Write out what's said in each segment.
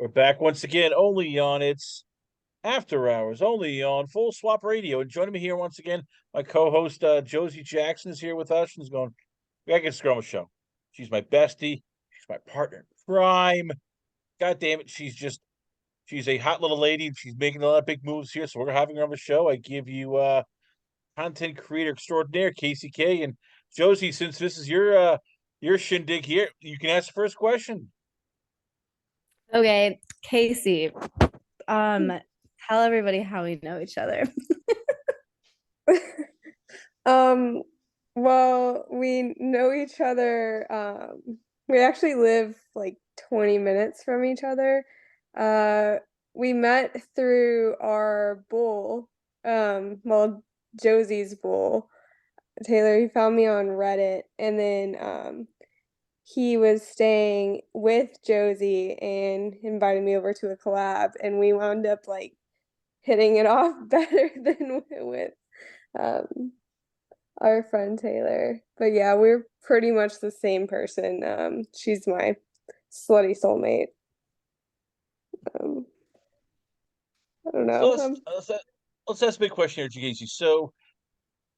We're back once again, only on It's After Hours, only on Full Swap Radio. And joining me here once again, my co-host Josie Jaxxon is here with us. She's going, we gotta get this girl on the show. She's my bestie. She's my partner in crime. God damn it, she's a hot little lady and she's making a lot of big moves here. So we're having her on the show. I give you content creator extraordinaire, Kasie K. And Josie, since this is your shindig here, you can ask the first question. Okay, Kasie, tell everybody how we know each other. Um, well, we know each other. We actually live like 20 minutes from each other. We met through our bull, Josie's bull. Taylor, he found me on Reddit, and then he was staying with Josie and invited me over to a collab, and we wound up like hitting it off better than with our friend Taylor. But yeah, we're pretty much the same person. She's my slutty soulmate. I don't So know. let's ask a big question here, Casey. So,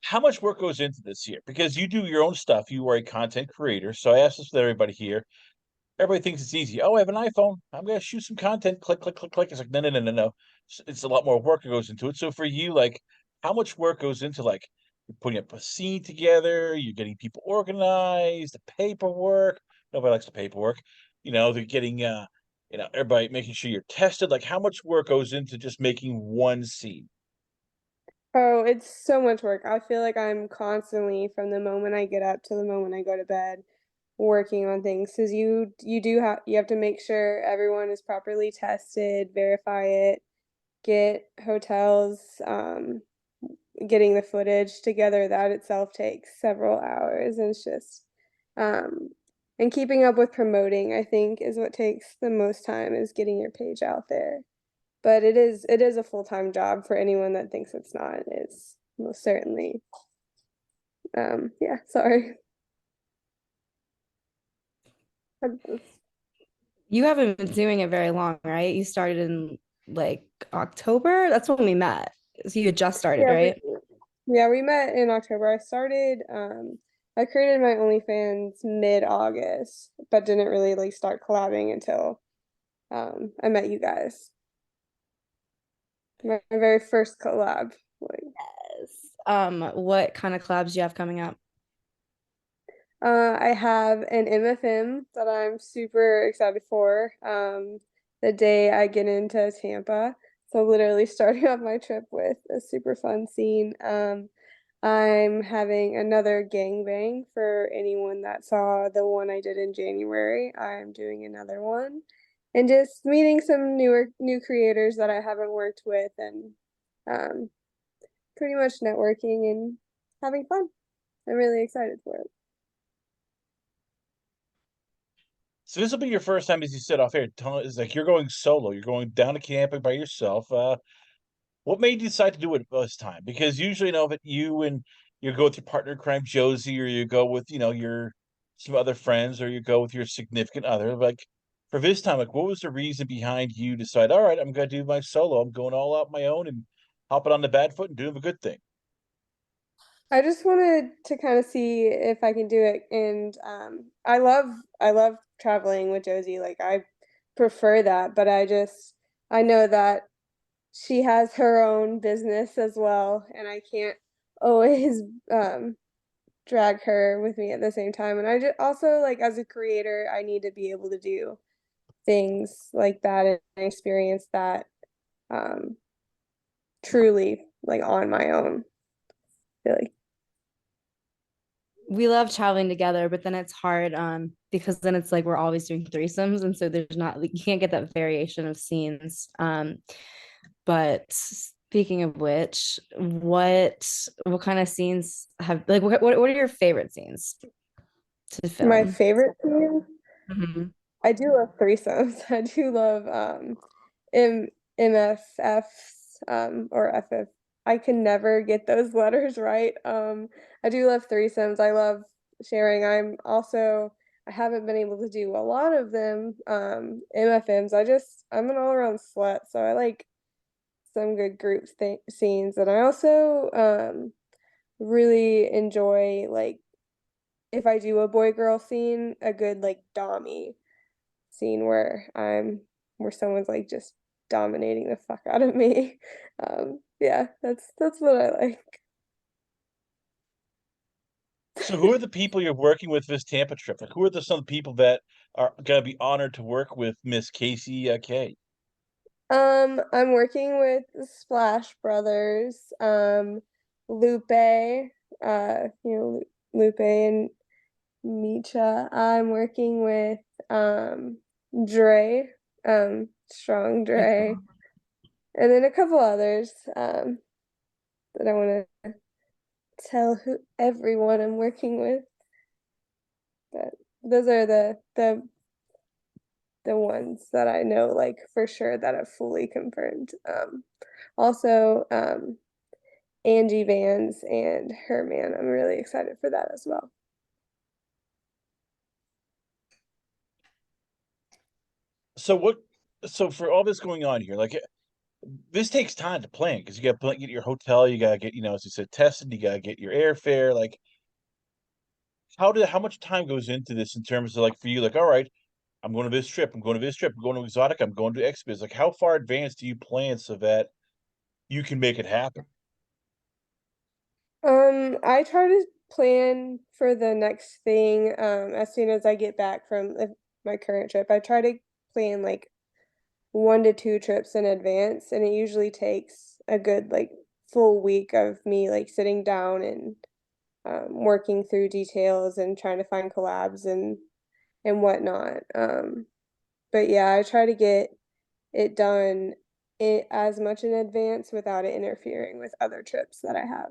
how much work goes into this here? Because you do your own stuff. You are a content creator. So I ask this with everybody here. Everybody thinks it's easy. Oh, I have an iPhone. I'm gonna shoot some content. Click, click, click, click. It's like no. It's a lot more work that goes into it. So for you, like, how much work goes into like you're putting up a scene together? You're getting people organized, the paperwork. Nobody likes the paperwork. They're getting everybody making sure you're tested. Like, how much work goes into just making one scene? Oh, it's so much work. I feel like I'm constantly, from the moment I get up to the moment I go to bed, working on things. Because you have to make sure everyone is properly tested, verify it, get hotels, getting the footage together. That itself takes several hours, and it's just and keeping up with promoting, I think, is what takes the most time, is getting your page out there. But it is a full-time job for anyone that thinks it's not. It's most certainly. Yeah, sorry. You haven't been doing it very long, right? You started in like October. That's when we met. So you had just started, Yeah, right? we met in October. I created my OnlyFans mid-August, but didn't really like start collabing until I met you guys. My very first collab. Like, Yes. What kind of collabs do you have coming up? I have an MFM that I'm super excited for. The day I get into Tampa. So literally starting off my trip with a super fun scene. I'm having another gangbang for anyone that saw the one I did in January. I'm doing another one. And just meeting some new creators that I haven't worked with, and um, pretty much networking and having fun. I'm really excited for it. So this will be your first time, as you said off air. It's like you're going solo. You're going down to camping by yourself. What made you decide to do it this time? Because usually, that you go with your partner in crime, Josie, or you go with your some other friends, or you go with your significant other. Like for this time, like what was the reason behind you decide? All right, I'm gonna do my solo. I'm going all out my own and hopping on the bad foot and doing the good thing. I just wanted to kind of see if I can do it, and I love traveling with Josie. Like, I prefer that, but I know that she has her own business as well, and I can't always drag her with me at the same time. And I just also, like, as a creator, I need to be able to do things like that and experience that um truly, like, on my own. I feel like. We love traveling together, but then it's hard because then it's like we're always doing threesomes, and so there's not like you can't get that variation of scenes. But speaking of which, what kind of scenes have like what are your favorite scenes to My film? favorite scene, Mhm. I do love threesomes. I do love M MFFs or FF. I can never get those letters right. I do love threesomes. I love sharing. I haven't been able to do a lot of them. MFMs. I'm an all-around slut, so I like some good group scenes, and I also really enjoy, like, if I do a boy girl scene, a good like dommy scene where someone's like just dominating the fuck out of me. Yeah, that's what I like. So who are the people you're working with this Tampa trip? Like, who are some of the people that are gonna be honored to work with Miss Kasie K? I'm working with the Splash Brothers, Lupe, Lupe and Micha. I'm working with Dre, Strong Dre, and then a couple others that I want to tell who everyone I'm working with. But those are the ones that I know, like, for sure, that I've fully confirmed. Also, Angie Vans and her man. I'm really excited for that as well. So what? So for all this going on here, like this takes time to plan because you got to get your hotel, you got to get, as you said, tested, you got to get your airfare. Like, how much time goes into this in terms of like for you, like, all right, I'm going to this trip, I'm going to this trip, I'm going to Exotic, I'm going to Expiz. Like, how far advanced do you plan so that you can make it happen? I try to plan for the next thing as soon as I get back from my current trip. I try to plan like 1 to 2 trips in advance, and it usually takes a good like full week of me like sitting down and working through details and trying to find collabs and whatnot. But yeah, I try to get it done as much in advance without it interfering with other trips that I have.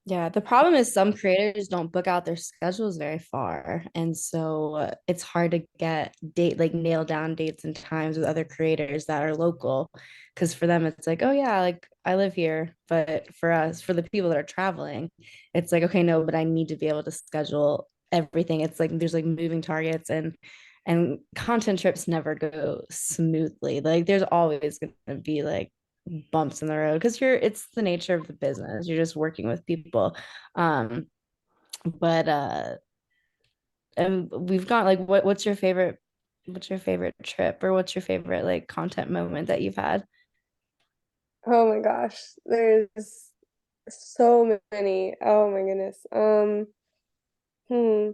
Yeah, the problem is some creators don't book out their schedules very far. And so it's hard to get like nail down dates and times with other creators that are local. Because for them, it's like, oh, yeah, like I live here. But for us, for the people that are traveling, it's like, okay, no, but I need to be able to schedule everything. It's like there's like moving targets and content trips never go smoothly. Like there's always going to be like bumps in the road because it's the nature of the business. You're just working with people. Um, but and we've got like what's your favorite trip or what's your favorite like content moment that you've had? Oh my gosh, there's so many. Oh my goodness. Hmm.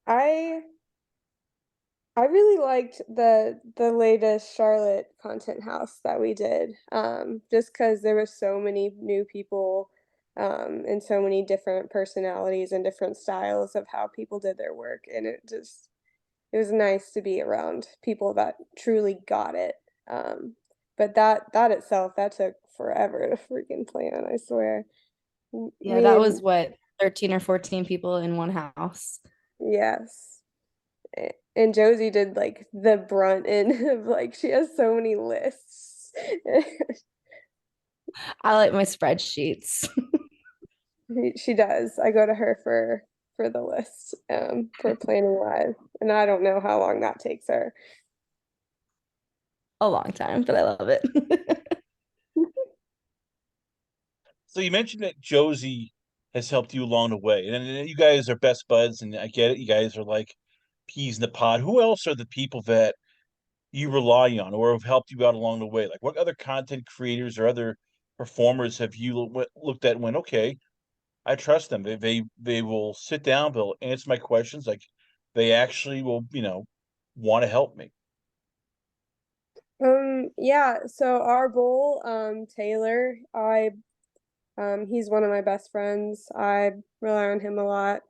I I really liked the latest Charlotte content house that we did. Just because there were so many new people, and so many different personalities and different styles of how people did their work, and it was nice to be around people that truly got it. Um, but that itself, that took forever to freaking plan, I swear. Yeah, Me that was and what 13 or 14 people in one house. yes. And Josie did like the brunt end of like she has so many lists. I like my spreadsheets. She does. I go to her for the list for planning live, and I don't know how long that takes her. A long time, but I love it. So you mentioned that Josie has helped you along the way, and then you guys are best buds, and I get it. You guys are like peas in the pod. Who else are the people that you rely on or have helped you out along the way? Like, what other content creators or other performers have you looked at and went, okay, I trust them. They will sit down, they'll answer my questions. Like, they actually will, want to help me. Yeah, so our bull, Taylor, he's one of my best friends. I rely on him a lot.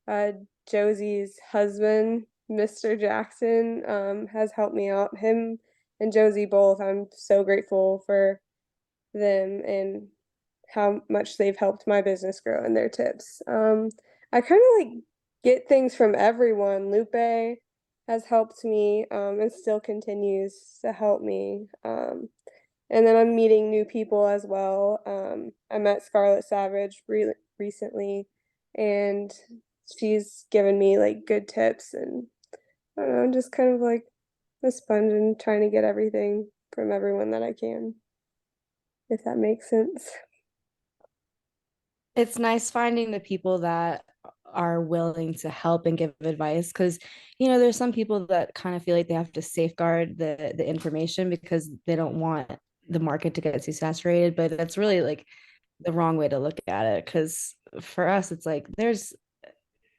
Uh, Josie's husband, Mr. Jackson, has helped me out. Him and Josie both. I'm so grateful for them and how much they've helped my business grow and their tips. I kind of like get things from everyone. Lupe has helped me and still continues to help me. And then I'm meeting new people as well. I met Scarlett Savage recently, and she's given me like good tips, and I don't know, I'm just kind of like a sponge and trying to get everything from everyone that I can, if that makes sense. It's nice finding the people that are willing to help and give advice because there's some people that kind of feel like they have to safeguard the information because they don't want the market to get too saturated, but that's really like the wrong way to look at it because for us it's like there's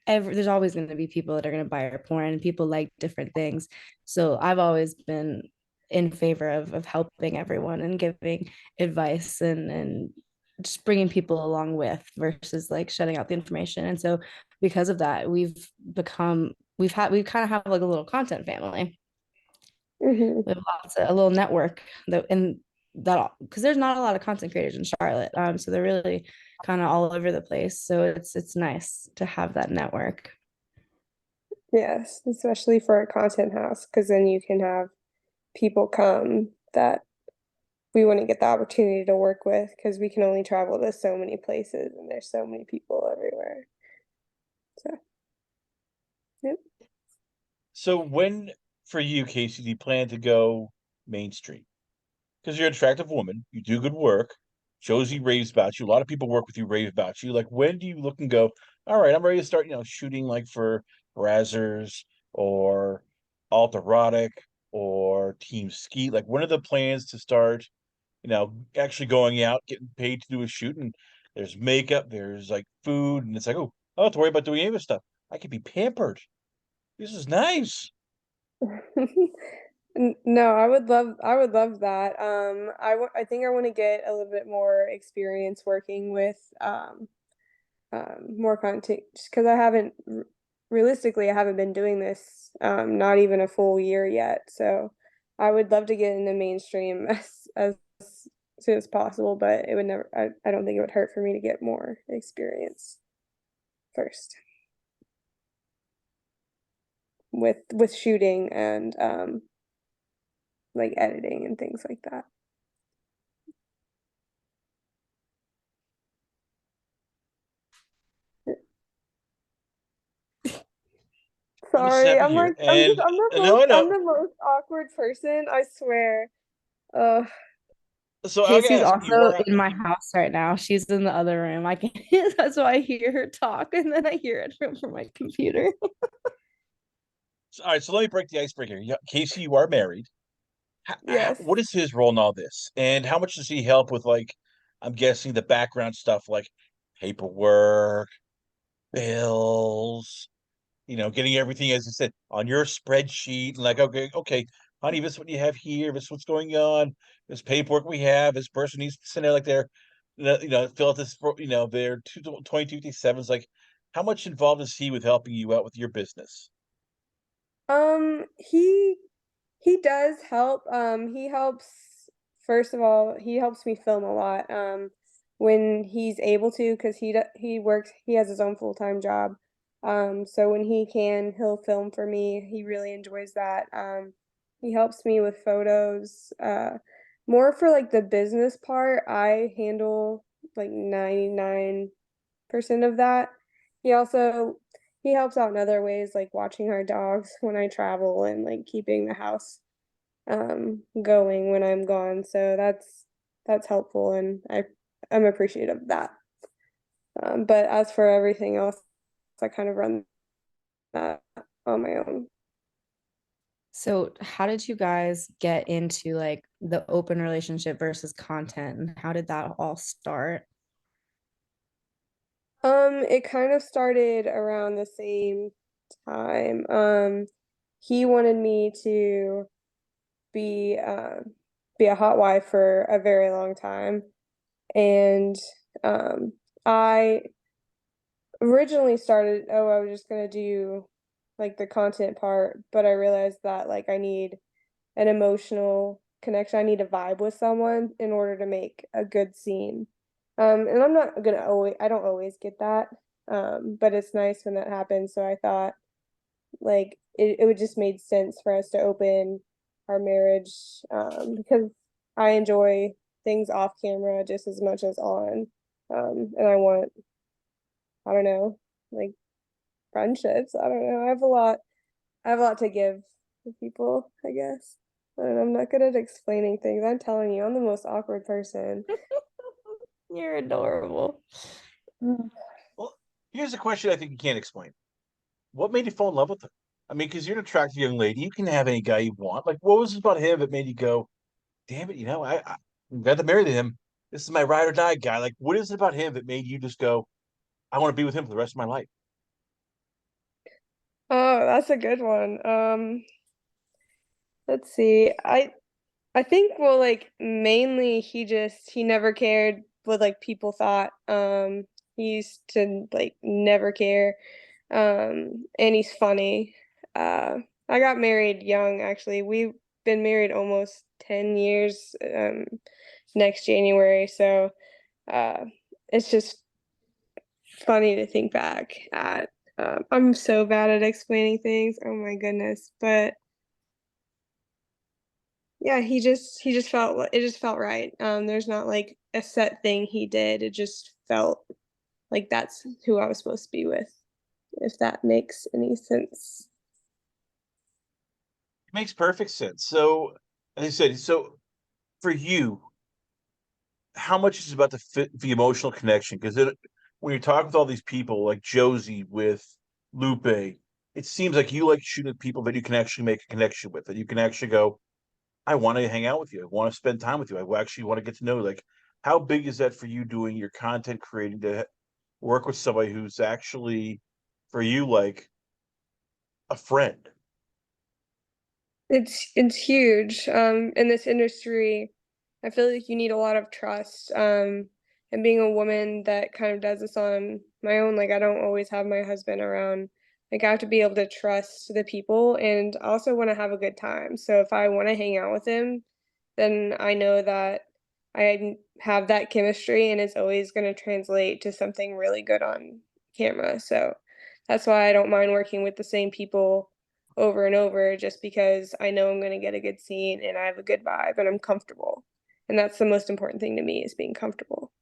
always going to be people that are going to buy our porn and people like different things. So I've always been in favor of helping everyone and giving advice and just bringing people along with versus like shutting out the information. And so because of that, we kind of have like a little content family. Hmm. We have a little network that because there's not a lot of content creators in Charlotte. So they're really kind of all over the place. So it's nice to have that network. Yes, especially for a content house, because then you can have people come that we wouldn't get the opportunity to work with because we can only travel to so many places and there's so many people everywhere. So, yep. So when, for you, Kasie, do you plan to go mainstream? Because you're an attractive woman, you do good work. Josie raves about you. A lot of people work with you, rave about you. Like, when do you look and go, all right, I'm ready to start, shooting like for Brazzers or Alt Erotic or Team Ski? Like, when are the plans to start, actually going out, getting paid to do a shoot? And there's makeup, there's like food, and it's like, oh, I don't have to worry about doing any of this stuff. I can be pampered. This is nice. No, I would love that. I think I want to get a little bit more experience working with more content because realistically I haven't been doing this not even a full year yet. So I would love to get in the mainstream as soon as possible, but it would never I don't think it would hurt for me to get more experience first with shooting and like editing and things like that. I'm just Sorry, happy I'm here. like I'm the And no, I I'm know. the most awkward person, I swear. Ugh. So I gotta Casey's ask, you also are in my house right now. She's in the other room. I can that's why I hear her talk and then I hear it from my computer. all right. So let me break the icebreaker. Yeah, Kasie, you are married. Yes. What is his role in all this? And how much does he help with, like, I'm guessing the background stuff, like paperwork, bills, getting everything, as I said, on your spreadsheet. And like, okay, honey, this is what you have here. This is what's going on. This paperwork we have. This person needs to send out like fill out this, their 2257s. Like, how much involved is he with helping you out with your business? He does help. He helps, first of all, he helps me film a lot. When he's able to, because he works, he has his own full-time job. So when he can, he'll film for me. He really enjoys that. He helps me with photos. More for like the business part, I handle like 99% of that. He also he helps out in other ways, like watching our dogs when I travel and like keeping the house going when I'm gone. So that's helpful, and I'm appreciative of that. But as for everything else, I kind of run that on my own. So, how did you guys get into like the open relationship versus content and how did that all start? It kind of started around the same time. He wanted me to be be a hot wife for a very long time, and um, I originally started, oh, I was just gonna do like the content part, but I realized that like I need an emotional connection. I need to vibe with someone in order to make a good scene. And I don't always get that. But it's nice when that happens. So I thought like it would just made sense for us to open our marriage because I enjoy things off camera just as much as on. And I don't know, like friendships. I don't know. I have a lot to give to people, I guess. I don't know, I'm not good at explaining things. I'm telling you, I'm the most awkward person. You're adorable. Well, here's a question I think you can't explain. What made you fall in love with him? I mean, because you're an attractive young lady, you can have any guy you want. Like, what was it about him that made you go, "Damn it, I'm glad to marry him. This is my ride or die guy." Like, what is it about him that made you just go, "I want to be with him for the rest of my life"? Oh, that's a good one. Let's see. I think, well, like, mainly he never cared what, like, people thought. He used to, like, never care. And he's funny. Uh, I got married young, actually. We've been married almost 10 years, next January, so, uh, it's just funny to think back at. I'm so bad at explaining things, oh my goodness, but yeah, he just felt it just felt right. There's not like a set thing he did. It just felt like that's who I was supposed to be with, if that makes any sense. It makes perfect sense. So, as I said, so for you, how much is about the emotional connection? Because when you talk with all these people like Josie with Lupe, it seems like you like shooting at people that you can actually make a connection with, that you can actually go, "I want to hang out with you. I want to spend time with you. I actually want to get to know you." Like, how big is that for you doing your content creating to work with somebody who's actually for you like a friend? It's huge. In this industry, I feel like you need a lot of trust. And being a woman that kind of does this on my own, like I don't always have my husband around. Like I have to be able to trust the people and also want to have a good time. So if I want to hang out with him, then I know that have that chemistry and it's always going to translate to something really good on camera. So that's why I don't mind working with the same people over and over just because I know I'm going to get a good scene and I have a good vibe and I'm comfortable. And that's the most important thing to me is being comfortable.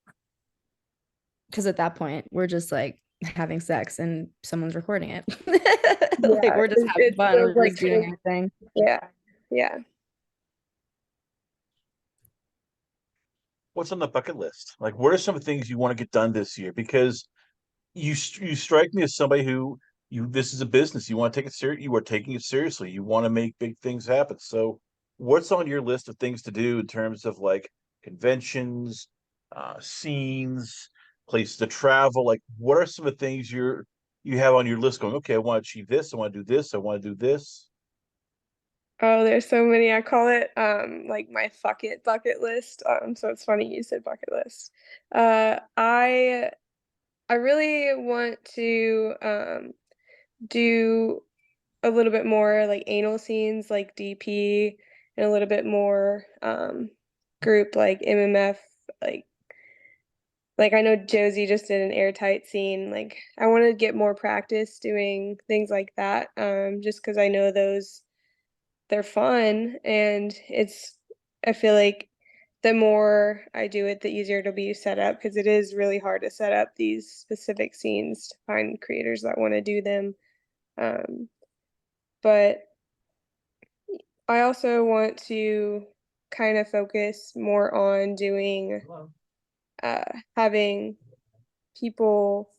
Because at that point, we're just like having sex and someone's recording it. Like Yeah, we're just having it fun. feels We're like just doing our thing. yeah, yeah. What's on the bucket list? Like, what are some of the things you want to get done this year? Because you strike me as somebody who you this is a business. You want to take it serious. You are taking it seriously. You want to make big things happen. So, what's on your list of things to do in terms of like conventions, scenes, places to travel? Like, what are some of the things you have on your list? Going, okay, I want to achieve this. I want to do this. I want to do this. Oh, there's so many. I call it like my fuck it bucket list. So it's funny you said bucket list. Uh I I really want to do a little bit more like anal scenes like DP and a little bit more group like MMF like I know Josie just did an airtight scene. Like I want to get more practice doing things like that just cuz I know they're fun and it's I feel like the more I do it, the easier it'll be to set up because it is really hard to set up these specific scenes to find creators that want to do them. Um, but I also want to kind of focus more on doing uh, having people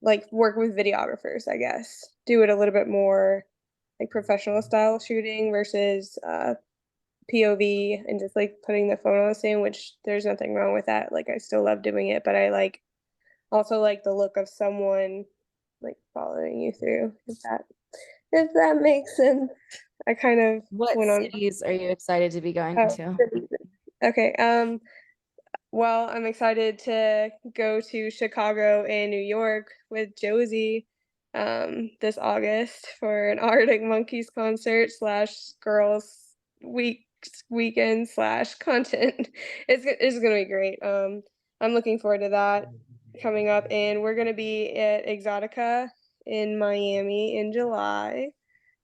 like work with videographers, I guess. Do it a little bit more like professional style shooting versus POV and just like putting the phone on the stand, which there's nothing wrong with that. Like I still love doing it, but I like also like the look of someone like following you through, if that makes sense. I kind of What went on cities are you excited to be going oh, to? okay. Well, I'm excited to go to Chicago and New York with Josie this August for an Arctic Monkeys concert slash girls weekend slash content. It's gonna be great. I'm looking forward to that coming up, and we're gonna be at Exotica in Miami in July.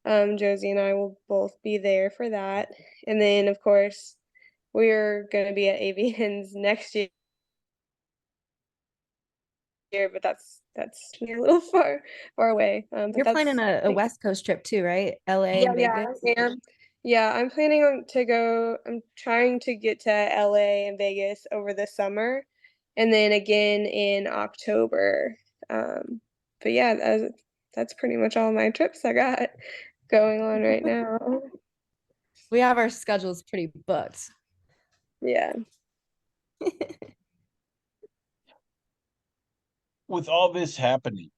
Josie and I will both be there for that, and then of course we're gonna be at AVN's next year, but that's a little far away. But You're planning that's a West Coast trip too, right? LA and yeah, Vegas. I am. Yeah, I'm planning on to go. I'm trying to get to LA and Vegas over the summer, and then again in October. Um, but yeah, that's pretty much all my trips I got going on right now. We have our schedules pretty booked. Yeah. With all this happening,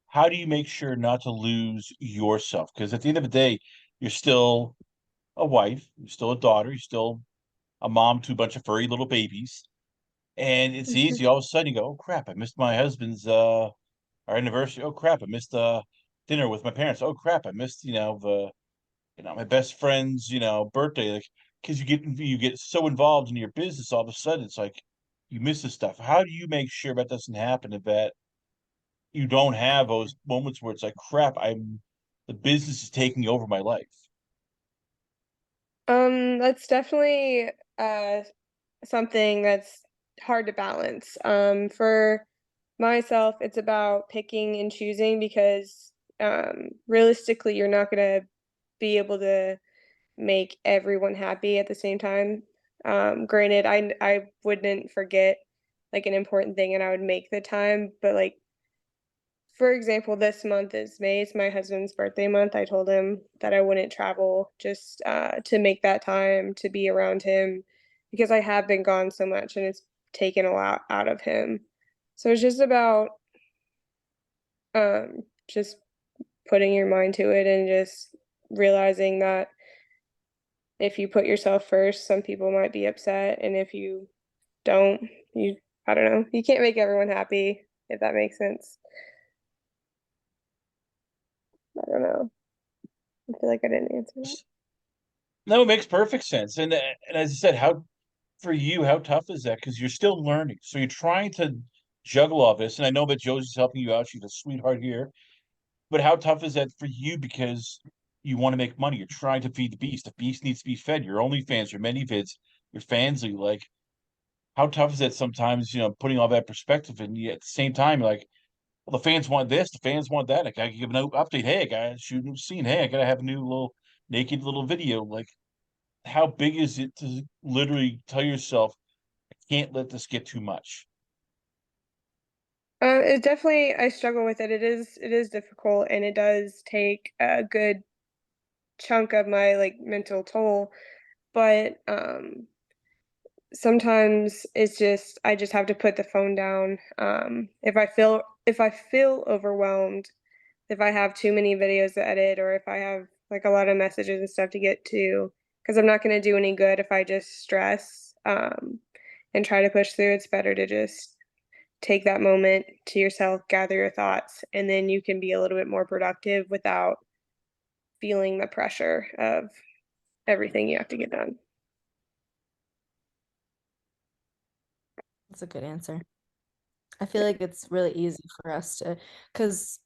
how do you make sure not to lose yourself? Because at the end of the day, you're still a wife, you're still a daughter, you're still a mom to a bunch of furry little babies. And it's easy all of a sudden you go, oh crap, I missed my husband's our anniversary. Oh crap, I missed dinner with my parents. Oh crap, I missed, my best friend's, birthday. Like, because you get so involved in your business, all of a sudden it's like you miss this stuff. How do you make sure that doesn't happen, and that you don't have those moments where it's like, crap, the business is taking over my life? That's definitely something that's hard to balance. For myself, it's about picking and choosing because realistically, you're not gonna be able to make everyone happy at the same time. Granted, I wouldn't forget like an important thing and I would make the time, but like for example, this month is May. It's my husband's birthday month. I told him that I wouldn't travel just to make that time to be around him because I have been gone so much and it's taken a lot out of him. So it's just about just putting your mind to it and just realizing that if you put yourself first, some people might be upset, and if you don't, you I don't know, you can't make everyone happy if that makes sense. I don't know. I feel like I didn't answer that. No, it makes perfect sense. And as I said, how for you, how tough is that? Because you're still learning. So you're trying to juggle all this. And I know that Josie's helping you out. She's a sweetheart here. But how tough is that for you? Because you want to make money. You're trying to feed the beast. The beast needs to be fed. Your OnlyFans, your many vids, your fans are like, how tough is that sometimes, putting all that perspective and yet at the same time, you're like, well, the fans want this, the fans want that. I gotta give an update. Hey, I gotta shoot a new scene. Hey, I gotta have a new little naked little video. Like, how big is it to literally tell yourself, I can't let this get too much? It definitely I struggle with it. It is difficult and it does take a good chunk of my like mental toll. But sometimes it's just I just have to put the phone down. If I feel overwhelmed, if I have too many videos to edit or if I have like a lot of messages and stuff to get to, because I'm not going to do any good if I just stress and try to push through. It's better to just take that moment to yourself, gather your thoughts, and then you can be a little bit more productive without feeling the pressure of everything you have to get done. That's a good answer. I feel like it's really easy for us to, because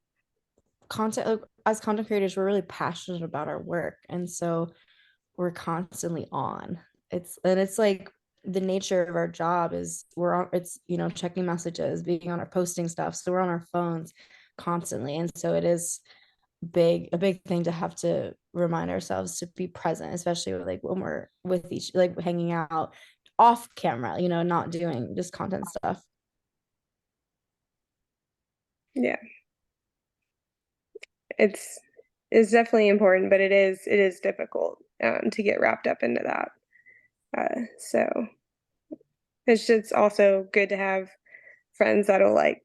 content, like, as content creators, we're really passionate about our work. And so we're constantly on. It's like the nature of our job is we're on, it's, checking messages, being on our posting stuff. So we're on our phones constantly. And so it is a big thing to have to remind ourselves to be present, especially like when we're with each, like hanging out off camera, not doing just content stuff. Yeah, it's it's definitely important, but it is difficult to get wrapped up into that. So it's just also good to have friends that'll like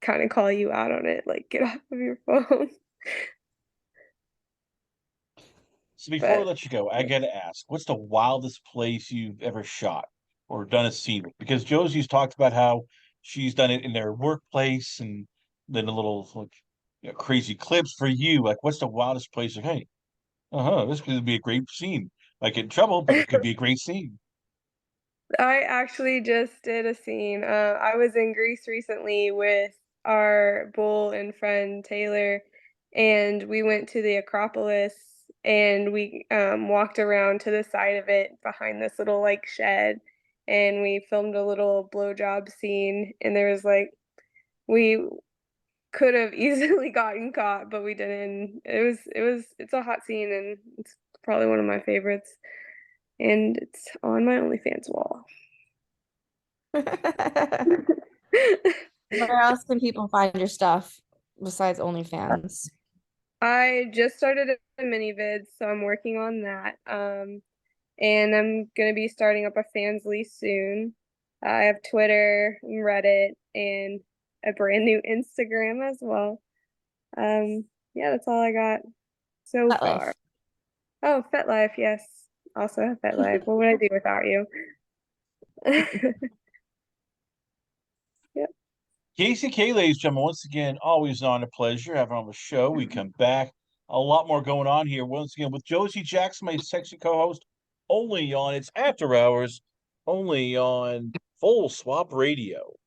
kind of call you out on it, like get off of your phone. So before we But let you go, I gotta ask, what's the wildest place you've ever shot or done a scene with? Because Josie's talked about how she's done it in their workplace and then a little like crazy clips for you. Like, what's the wildest place? Like, hey, this could be a great scene. Like in trouble, but it could be a great scene. I actually just did a scene. I was in Greece recently with our bull and friend Taylor, and we went to the Acropolis and we walked around to the side of it behind this little like shed, and we filmed a little blowjob scene. And there was like we could have easily gotten caught, but we didn't. It's a hot scene, and it's probably one of my favorites. And it's on my OnlyFans wall. Where else can people find your stuff besides OnlyFans? I just started a mini vid, so I'm working on that. And I'm gonna be starting up a Fansly soon. I have Twitter and Reddit and a brand new Instagram as well. Yeah, that's all I got so FetLife. far. Oh, FetLife, yes. Also have FetLife. What would I do without you? Yep. Kasie K, ladies and gentlemen, once again, always on a pleasure having on the show. We come back. A lot more going on here. Once again, with Josie Jaxxon, my sexy co-host, only on It's After Hours, only on Full Swap Radio.